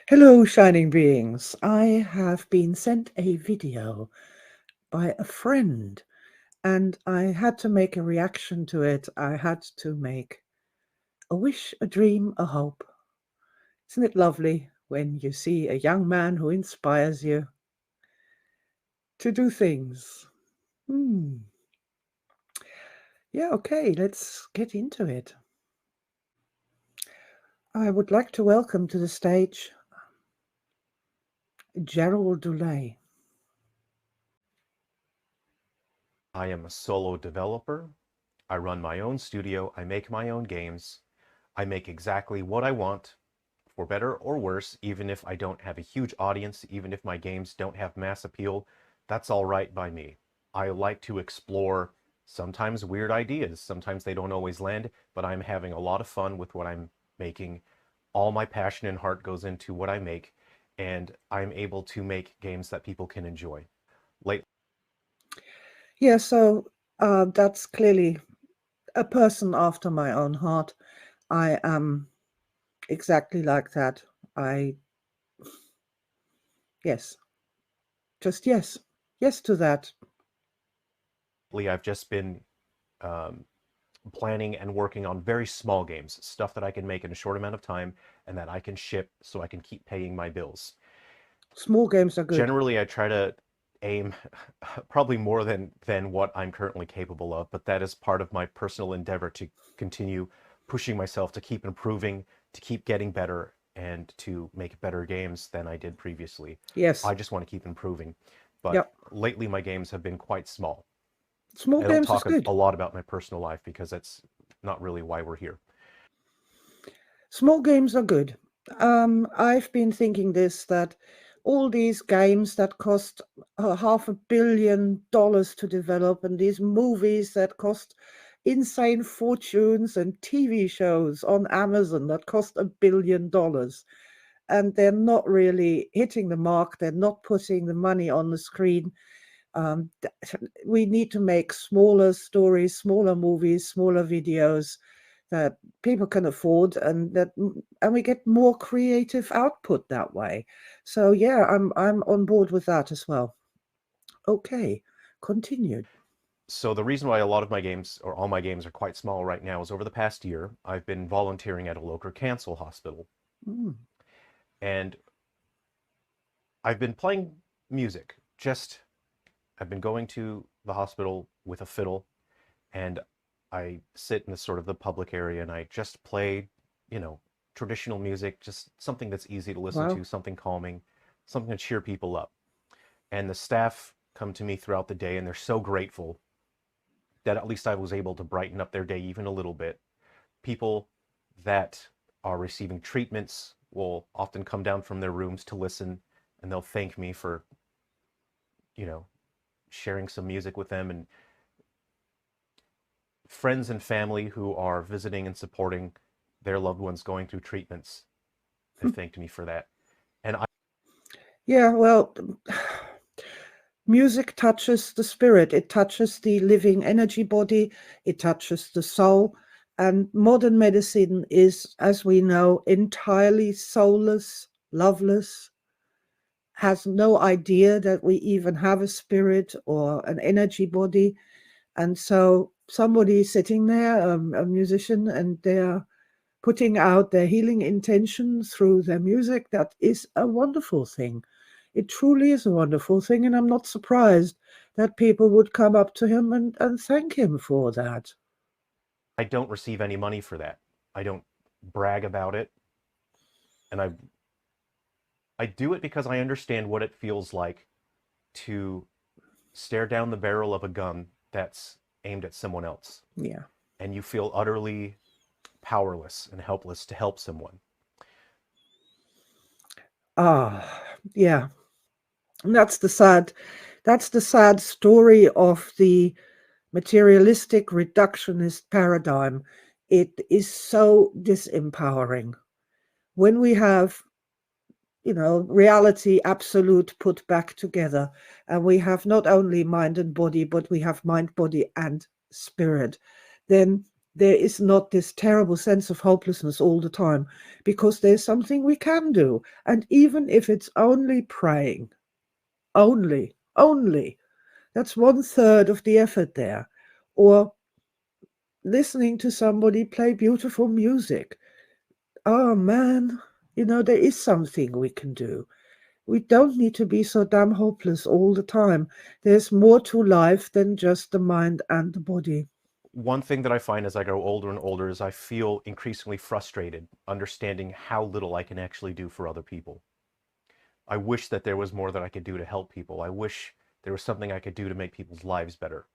Hello, shining beings. I have been sent a video by a friend and I had to make a reaction to it. I had to make a wish, a dream, a hope. Isn't it lovely when you see a young man who inspires you to do things? Hmm. Yeah, okay, let's get into it. I would like to welcome to the stage Jerrel Dulay. I am a solo developer. I run my own studio. I make my own games. I make exactly what I want, for better or worse, even if I don't have a huge audience, even if my games don't have mass appeal. That's all right by me. I like to explore sometimes weird ideas. Sometimes they don't always land, but I'm having a lot of fun with what I'm making. All my passion and heart goes into what I make, and I'm able to make games that people can enjoy. Late Yeah, so that's clearly a person after my own heart. I am exactly like that. I, yes, just yes, yes to that. lately, I've just been um, planning and working on very small games, stuff that I can make in a short amount of time and that I can ship so I can keep paying my bills. Small games are good. Generally, I try to aim probably more than what I'm currently capable of, but that is part of my personal endeavor to continue pushing myself to keep improving, to keep getting better, and to make better games than I did previously. Yes. I just want to keep improving. But Yep. lately, my games have been quite small. Small I don't games is talk good. a lot about my personal life because that's not really why we're here. Small games are good. I've been thinking this that all these games that cost $500 million to develop, and these movies that cost insane fortunes, and TV shows on Amazon that cost $1 billion, and they're not really hitting the mark. They're not putting the money on the screen. Um, we need to make smaller stories, smaller movies, smaller videos that people can afford, and we get more creative output that way. So yeah, I'm on board with that as well. Okay, continue. So the reason why a lot of my games, or all my games, are quite small right now is over the past year, I've been volunteering at a local cancer hospital, Mm, and I've been playing music. Just I've been going to the hospital with a fiddle, and I sit in the sort of the public area, and I just play, you know, traditional music, just something that's easy to listen wow. to, something calming, something to cheer people up. And the staff come to me throughout the day, and they're so grateful that at least I was able to brighten up their day even a little bit. People that are receiving treatments will often come down from their rooms to listen, and they'll thank me for, you know, sharing some music with them. And friends and family who are visiting and supporting their loved ones going through treatments have thanked me for that. And I Yeah, well, music touches the spirit, it touches the living energy body, it touches the soul. And modern medicine is, as we know, entirely soulless, loveless, has no idea that we even have a spirit or an energy body. And so somebody sitting there, a musician, and they're putting out their healing intention through their music. That is a wonderful thing. It truly is a wonderful thing. And I'm not surprised that people would come up to him and thank him for that. don't receive any money for that. I don't brag about it, and I do it because I understand what it feels like to stare down the barrel of a gun that's aimed at someone else, Yeah. and you feel utterly powerless and helpless to help someone. Ah, yeah. And that's the sad story of the materialistic reductionist paradigm. It is so disempowering. When we have, reality absolute put back together, and we have not only mind and body, but we have mind, body, and spirit, then there is not this terrible sense of hopelessness all the time, because there's something we can do. And even if it's only praying, only, that's one third of the effort there. Or listening to somebody play beautiful music. Oh man, there is something we can do. We don't need to be so damn hopeless all the time. There's more to life than just the mind and the body. One thing that I find as I grow older and older is I feel increasingly frustrated understanding how little I can actually do for other people. I wish that there was more that I could do to help people. I wish there was something I could do to make people's lives better.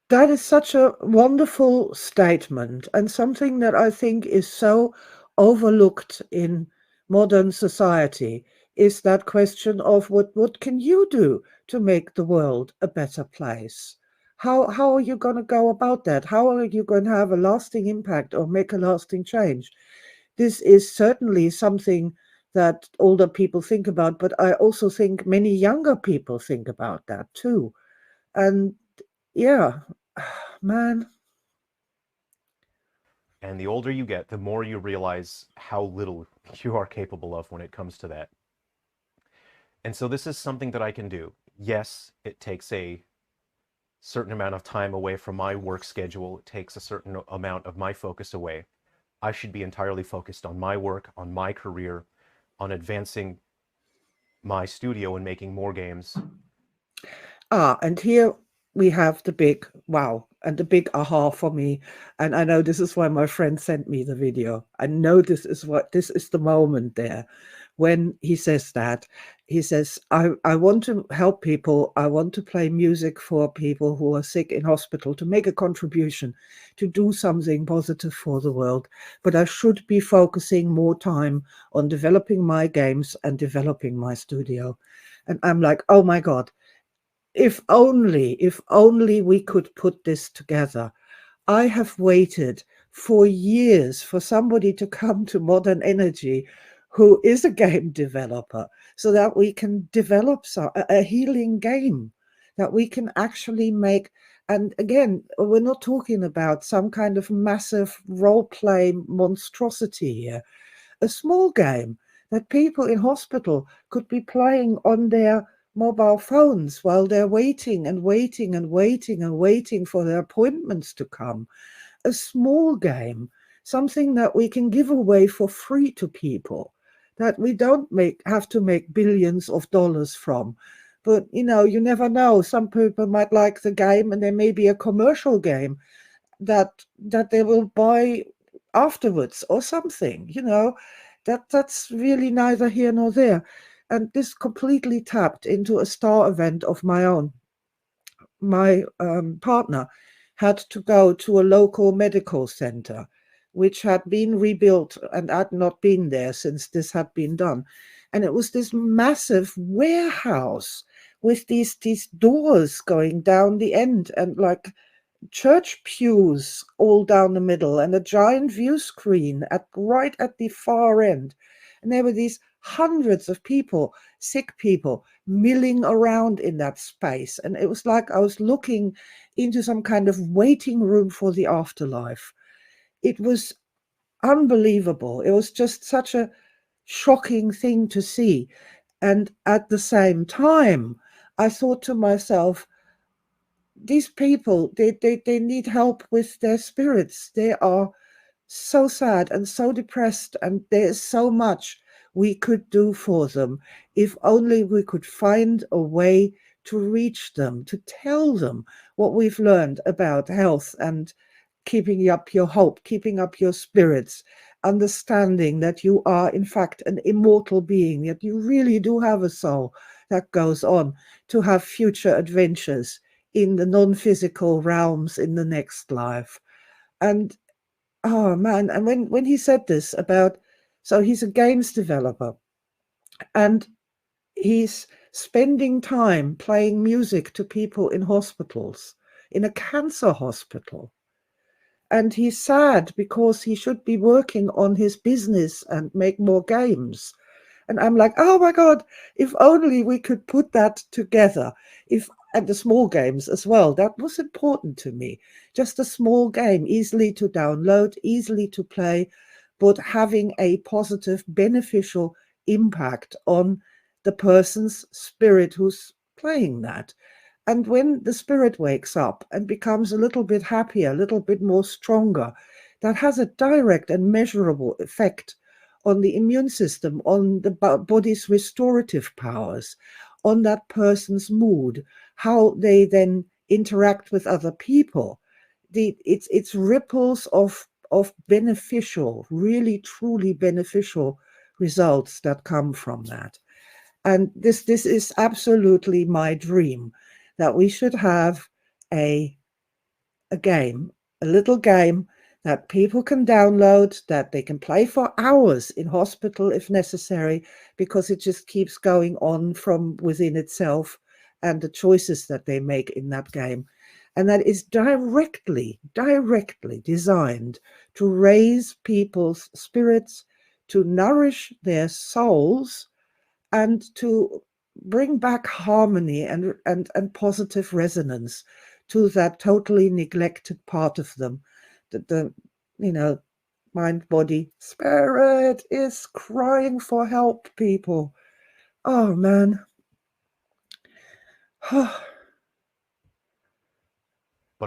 That is such a wonderful statement, and something that I think is so overlooked in modern society is that question of what can you do to make the world a better place? How are you going to go about that? How are you going to have a lasting impact or make a lasting change? This is certainly something that older people think about, but I also think many younger people think about that too. And yeah, man, And the older you get, the more you realize how little you are capable of when it comes to that. And so this is something that I can do. Yes, it takes a certain amount of time away from my work schedule. It takes a certain amount of my focus away. I should be entirely focused on my work, on my career, on advancing my studio and making more games. and here we have the big wow and the big aha for me. And I know this is why my friend sent me the video. I know this is the moment there when he says that. He says, I want to help people. I want to play music for people who are sick in hospital, to make a contribution, to do something positive for the world. But I should be focusing more time on developing my games and developing my studio. And I'm like, oh my God, if only we could put this together. I have waited for years for somebody to come to Modern Energy who is a game developer, so that we can develop a healing game that we can actually make. And again, we're not talking about some kind of massive role play monstrosity here. A small game that people in hospital could be playing on their mobile phones while they're waiting and waiting and waiting and waiting for their appointments to come. A small game, something that we can give away for free to people, that we don't have to make billions of dollars from. But you never know. Some people might like the game, and there may be a commercial game that they will buy afterwards or something. That's really neither here nor there. And this completely tapped into a star event of my own. My partner had to go to a local medical center, which had been rebuilt and had not been there since this had been done. And it was this massive warehouse with these doors going down the end, and like church pews all down the middle, and a giant view screen right at the far end. And there were these hundreds of people, sick people, milling around in that space. And it was like I was looking into some kind of waiting room for the afterlife. It was unbelievable. It was just such a shocking thing to see. And at the same time, I thought to myself, these people, they need help with their spirits. They are so sad and so depressed, and there's so much we could do for them if only we could find a way to reach them, to tell them what we've learned about health and keeping up your hope, keeping up your spirits, understanding that you are in fact an immortal being, that you really do have a soul that goes on to have future adventures in the non-physical realms in the next life. And oh man, and when he said this about, so he's a games developer, and he's spending time playing music to people in hospitals, in a cancer hospital. And he's sad because he should be working on his business and make more games. And I'm like, oh my God, if only we could put that together. If and the small games as well. That was important to me. Just a small game, easily to download, easily to play, but having a positive, beneficial impact on the person's spirit who's playing that. And when the spirit wakes up and becomes a little bit happier, a little bit more stronger, that has a direct and measurable effect on the immune system, on the body's restorative powers, on that person's mood, how they then interact with other people. It's ripples of beneficial, really truly beneficial results that come from that. And this is absolutely my dream, that we should have a game, a little game that people can download, that they can play for hours in hospital if necessary, because it just keeps going on from within itself and the choices that they make in that game. And that is directly designed to raise people's spirits, to nourish their souls, and to bring back harmony and positive resonance to that totally neglected part of them, that the mind, body, spirit is crying for help, people. Oh man. But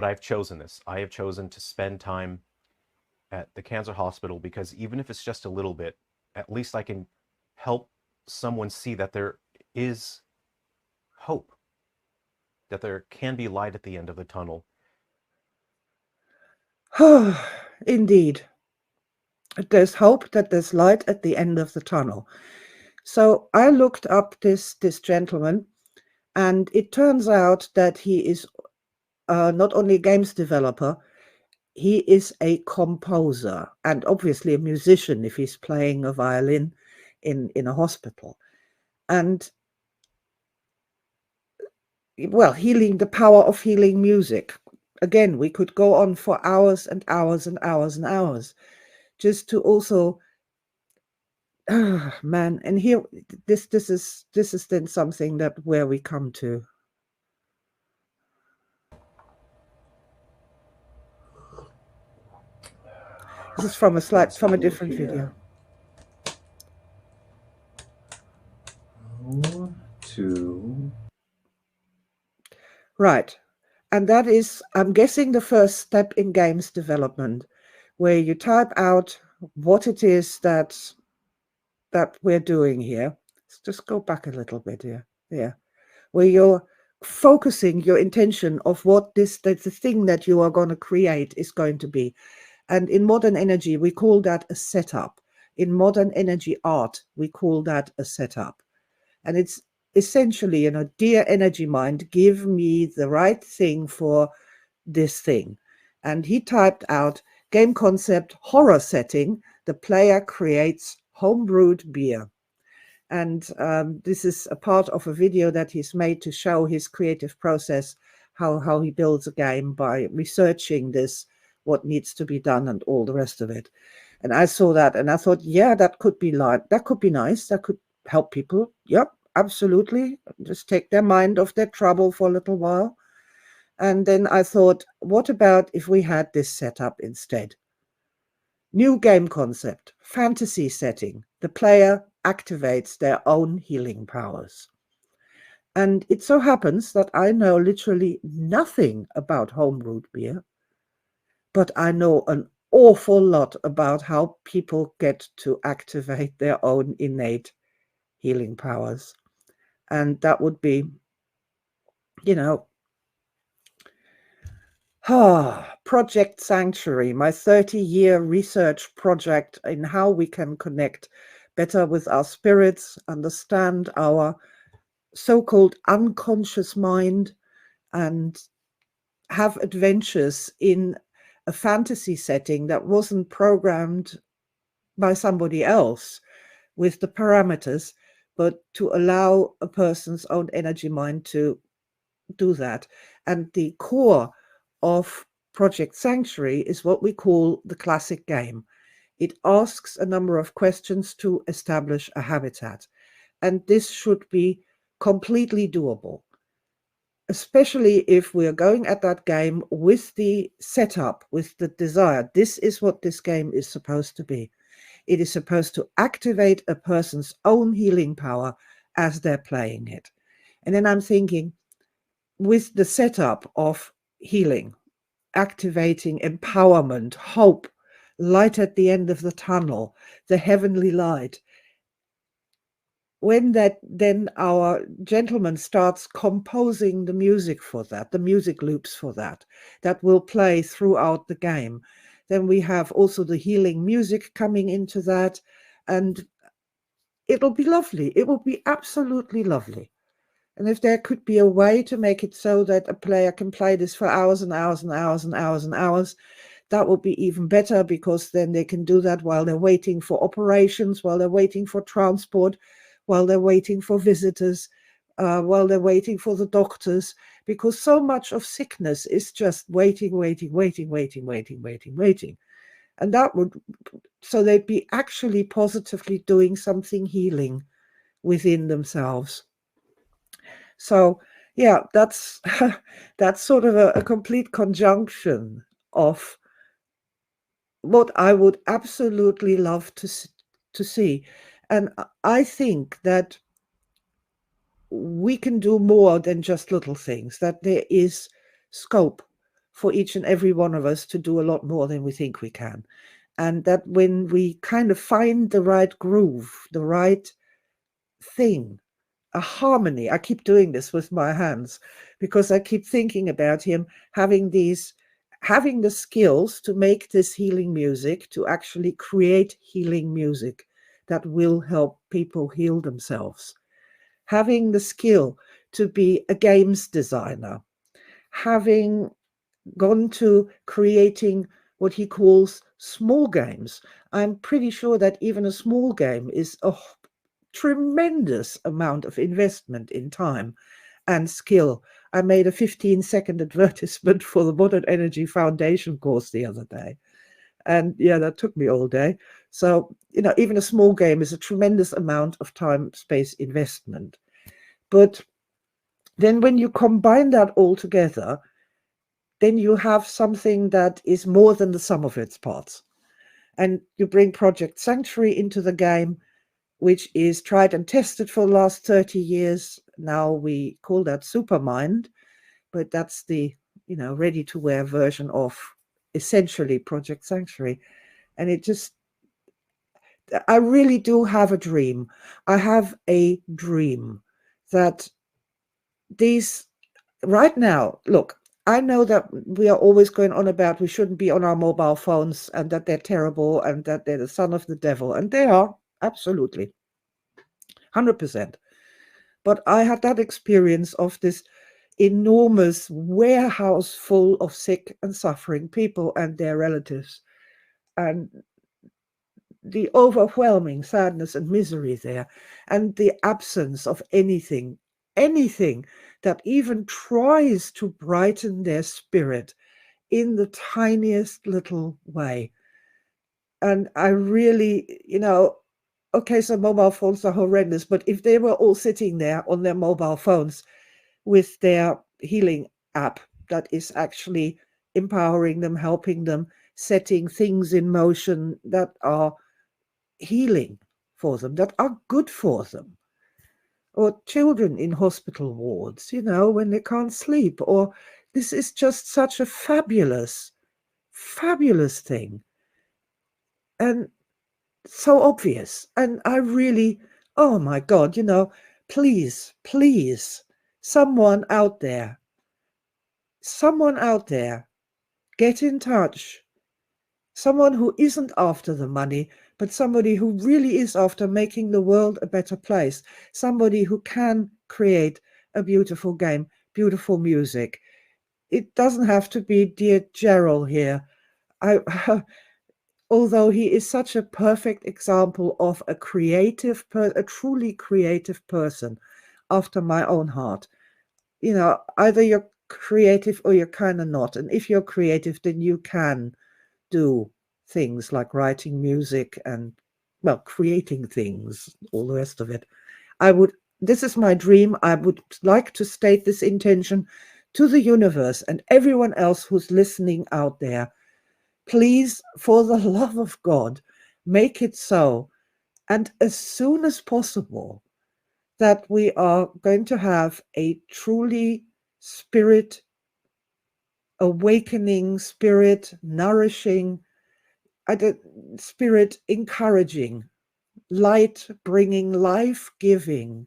I've chosen this. I have chosen to spend time at the cancer hospital because even if it's just a little bit, at least I can help someone see that there is hope, that there can be light at the end of the tunnel. Indeed. There's hope, that there's light at the end of the tunnel. So I looked up this gentleman, and it turns out that he is not only a games developer, he is a composer and obviously a musician if he's playing a violin in a hospital. And well, the power of healing music. Again, we could go on for hours and hours and hours and hours just to also, man. And here, this is then something that where we come to. This is from a different video. Right. And that is, I'm guessing, the first step in games development, where you type out what it is that we're doing here. Let's just go back a little bit here. Yeah. Where you're focusing your intention of what the thing that you are going to create is going to be. And in modern energy, we call that a setup. In modern energy art, we call that a setup. And it's essentially, dear energy mind, give me the right thing for this thing. And he typed out game concept horror setting. The player creates homebrewed beer. And this is a part of a video that he's made to show his creative process, how he builds a game by researching this, what needs to be done and all the rest of it. And I saw that and I thought, yeah, that could be nice. That could help people. Yep, absolutely. Just take their mind off their trouble for a little while. And then I thought, what about if we had this setup instead? New game concept, fantasy setting. The player activates their own healing powers. And it so happens that I know literally nothing about homebrewed beer, but I know an awful lot about how people get to activate their own innate healing powers. And that would be, Project Sanctuary, my 30-year research project in how we can connect better with our spirits, understand our so-called unconscious mind, and have adventures in a fantasy setting that wasn't programmed by somebody else with the parameters, but to allow a person's own energy mind to do that. And the core of Project Sanctuary is what we call the classic game. It asks a number of questions to establish a habitat, and this should be completely doable. especially if we are going at that game with the setup, with the desire. This is what this game is supposed to be. It is supposed to activate a person's own healing power as they're playing it. And then I'm thinking, with the setup of healing, activating empowerment, hope, light at the end of the tunnel, the heavenly light, when that then our gentleman starts composing the music for that, the music loops for that, that will play throughout the game, then we have also the healing music coming into that, and it'll be lovely. It will be absolutely lovely. And if there could be a way to make it so that a player can play this for hours and hours and hours and hours and hours, that would be even better, because then they can do that while they're waiting for operations, while they're waiting for transport, while they're waiting for visitors, while they're waiting for the doctors, because so much of sickness is just waiting, waiting, waiting, waiting, waiting, waiting, waiting. And that would, so they'd be actually positively doing something healing within themselves. So yeah, that's that's sort of a complete conjunction of what I would absolutely love to see. And I think that we can do more than just little things, that there is scope for each and every one of us to do a lot more than we think we can. And that when we kind of find the right groove, the right thing, a harmony. I keep doing this with my hands because I keep thinking about him having the skills to make this healing music, to actually create healing music that will help people heal themselves. Having the skill to be a games designer, having gone to creating what he calls small games. I'm pretty sure that even a small game is a tremendous amount of investment in time and skill. I made a 15-second advertisement for the Modern Energy Foundation course the other day. And yeah, that took me all day. So, even a small game is a tremendous amount of time, space investment. But then when you combine that all together, then you have something that is more than the sum of its parts. And you bring Project Sanctuary into the game, which is tried and tested for the last 30 years. Now we call that Supermind, but that's the, ready-to-wear version of essentially Project Sanctuary. And I really do have a dream. I have a dream that right now, look, I know that we are always going on about we shouldn't be on our mobile phones and that they're terrible and that they're the son of the devil. And they are, absolutely, 100%. But I had that experience of this enormous warehouse full of sick and suffering people and their relatives. And the overwhelming sadness and misery there, and the absence of anything that even tries to brighten their spirit in the tiniest little way. And I really, okay, so mobile phones are horrendous, but if they were all sitting there on their mobile phones with their healing app that is actually empowering them, helping them, setting things in motion that are healing for them, that are good for them, or children in hospital wards, when they can't sleep, or this is just such a fabulous, fabulous thing. And so obvious. And I really, oh my God, please, please, someone out there, get in touch. Someone who isn't after the money, but somebody who really is after making the world a better place. Somebody who can create a beautiful game, beautiful music. It doesn't have to be dear Jerrel here. Although he is such a perfect example of a truly creative person after my own heart. Either you're creative or you're kind of not. And if you're creative, then you can do things like writing music and, well, creating things, all the rest of it. I would this is my dream. I would like to state this intention to the universe and everyone else who's listening out there. Please, for the love of God, make it so. And as soon as possible, that we are going to have a truly spirit awakening, spirit nourishing, spirit encouraging, light bringing, life giving,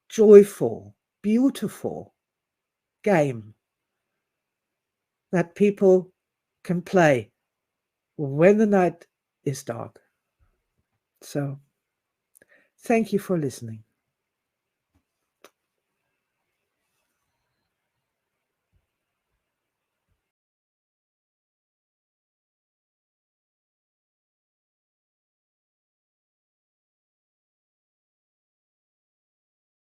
joyful, beautiful game that people can play when the night is dark. So, thank you for listening.